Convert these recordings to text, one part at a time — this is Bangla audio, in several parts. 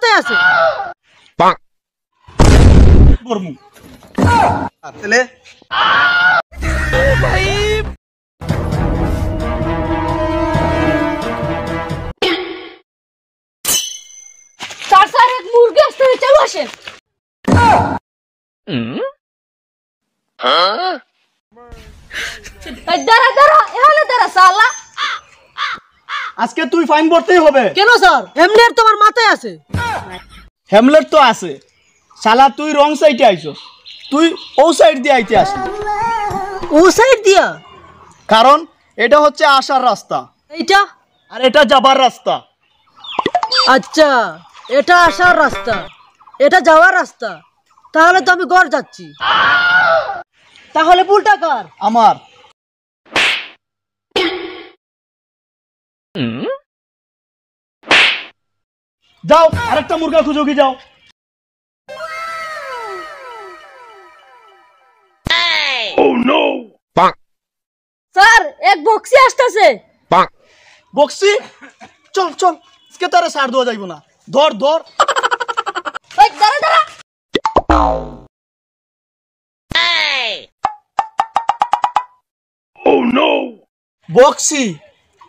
মাথায় আছে। স্যার স্যার এক মুরগি আসছে, চলো আসেন। দাঁড়া দাঁড়া, এখানে দাঁড়া সালা। আজকে তুই ফাইন ভরতেই হবে। কেন স্যার? হেমলেট তোমার মাথায় আছে। হেমলেট তো আছে, শালা তুই রং সাইডে আইছস, তুই ও সাইড দিয়ে আইতে আসি। ও সাইড দিয়া? কারণ এটা হচ্ছে আসার রাস্তা, এইটা? আর এটা যাবার রাস্তা। আচ্ছা, এটা আসার রাস্তা, এটা যাওয়ার রাস্তা। তাহলে তো আমি ঘর যাচ্ছি। তাহলে ভুলটা কার? আমার। যাও আরেকটা মুরগা খুঁজো কি যাও। স্যার এক বক্সি আসতেছে। বক্সি? চল চল, আজকে তারা সার দেওয়া যাইব না। ধর ধর। দাঁড়া দাঁড়া। বক্সি,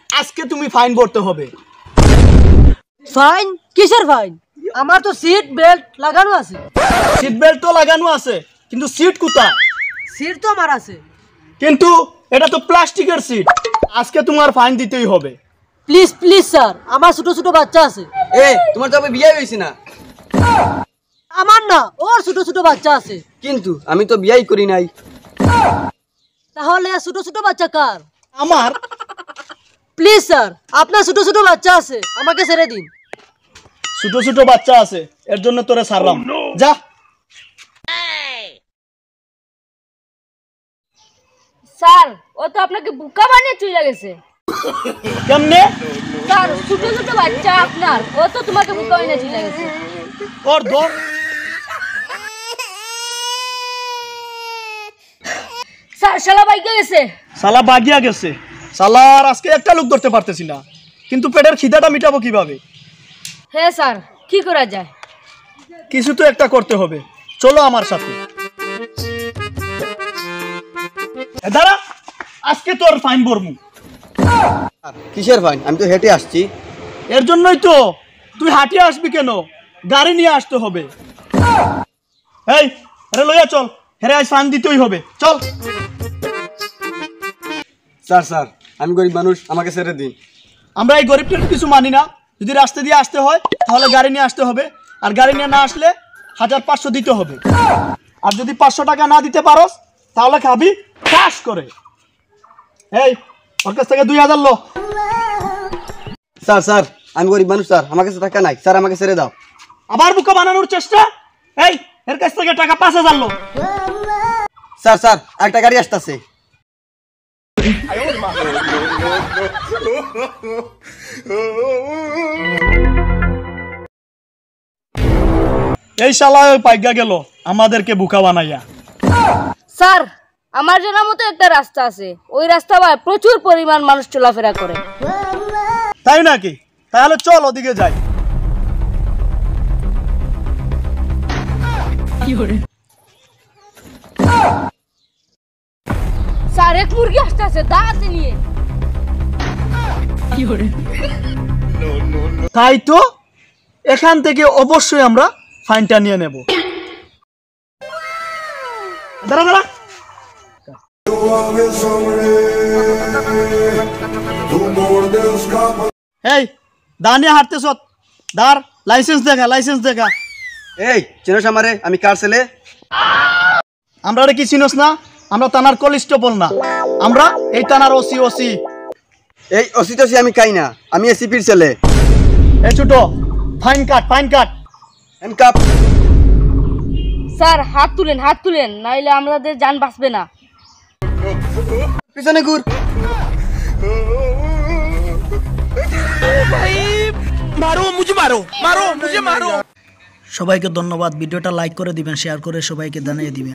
আজকে তুমি ফাইন ভরতে হবে। ফাইন? কিসের ফাইন? আমার তো সিট বেল্ট লাগানো আছে। সিট বেল্ট তো লাগানো আছে, কিন্তু সিট কোথায়? সিট তো আমার আছে। কিন্তু এটা তো প্লাস্টিকের সিট, আজকে তোমার ফাইন দিতেই হবে। প্লিজ প্লিজ স্যার, আমার ছোট ছোট বাচ্চা আছে। তোমার তো বিয়ে হয়েছে না? আমার না, ওর ছোট ছোট বাচ্চা আছে। কিন্তু আমি তো বিয়াই করি নাই। তাহলে ছোট ছোট বাচ্চা কার? আমার। প্লিজ স্যার, আপনার ছোট ছোট বাচ্চা আছে, আমাকে ছেড়ে দিন। ছোট ছোট বাচ্চা আছে, এর জন্য তোরে ছাড়লাম। যা। স্যার ও তো আপনাকে বোকা বানিয়ে চলে গেছে। কেমনে? স্যার ছোট ছোট বাচ্চা আপনার, ও তো তোমাকে বোকা বানিয়ে চলে গেছে। ওর ধর। স্যার শালা বাইকে গেছে। শালা বাগিয়া গেছে। শালার আজকে একটা লোক ধরতে পারতেছি না, কিন্তু পেটের খিদাটা মিটাবো কিভাবে? হ্যাঁ স্যার, কি করা যায়? কিছু তো একটা করতে হবে, চলো আমার সাথে। দাঁড়া, আজকে তোর ফাইন ভরমু। কিসের ফাইন? আমি তো হেঁটে আসছি। এর জন্যই তো। তুই হাঁটিয়ে আসবি কেন? গাড়ি নিয়ে আসতে হবে। এই আরে লইয়া চল, হেরে আজ ফাইন দিতেই হবে, চল। স্যার স্যার, আমি গরিব মানুষ, আমাকে ছেড়ে দিন। আমরা এই গরিবটার কিছু মানি না। যদি রাস্তা দিয়ে আসতে হয় তাহলে গাড়ি নিয়ে আসতে হবে, আর গাড়ি নিয়ে না আসলে 1500 দিতে হবে। আর যদি 500 টাকা না দিতে পারোস তাহলে খাবি ক্যাশ করে। এই ওর কাছ থেকে 2000 লো। স্যার স্যার, আমি গরিব মানুষ স্যার, আমার কাছে টাকা নাই স্যার, আমাকে ছেড়ে দাও। আবার বোকা বানানোর চেষ্টা। এই এর কাছ থেকে টাকা 5000 লো। স্যার স্যার, একটা গাড়ি আসতেছে। এই শালা পাইগা গেল আমাদেরকে বোকা বানাইয়া। স্যার আমার জানা মতো একটা রাস্তা আছে, ওই রাস্তা বাই প্রচুর পরিমাণ মানুষ চলাফেরা করে। তাই নাকি? তাহলে চল ওদিকে যাই। স্যার এক মুরগি আসতেছে, দাঁড়াতে নিয়ে। তাই তো, এখান থেকে অবশ্যই আমরা ফাইনটা নিয়ে নেব। দাঁড়া দাঁড়া। এই দাঁড়িয়ে হাঁটতেছ, দাঁড়, লাইসেন্স দেখা, লাইসেন্স দেখা। এই চিনোস আমারে? আমি কার ছেলে? আমরা কি চিনোস না? আমরা থানার কনস্টেবল না, আমরা এই থানার ওসি। ওসি? এই ওসি টসি আমি খাই না, আমি এসিপির ছেলে। এই ছোট, ফাইন কাট, ফাইন কাট। হ্যান্ডকাপ। স্যার হাত তুলেন, নাইলে আমাদের জান বাঁচবে না। পিছনে ঘুর। সবাইকে ধন্যবাদ। ভিডিওটা লাইক করে দিবেন, শেয়ার করে সবাইকে জানিয়ে দিবেন।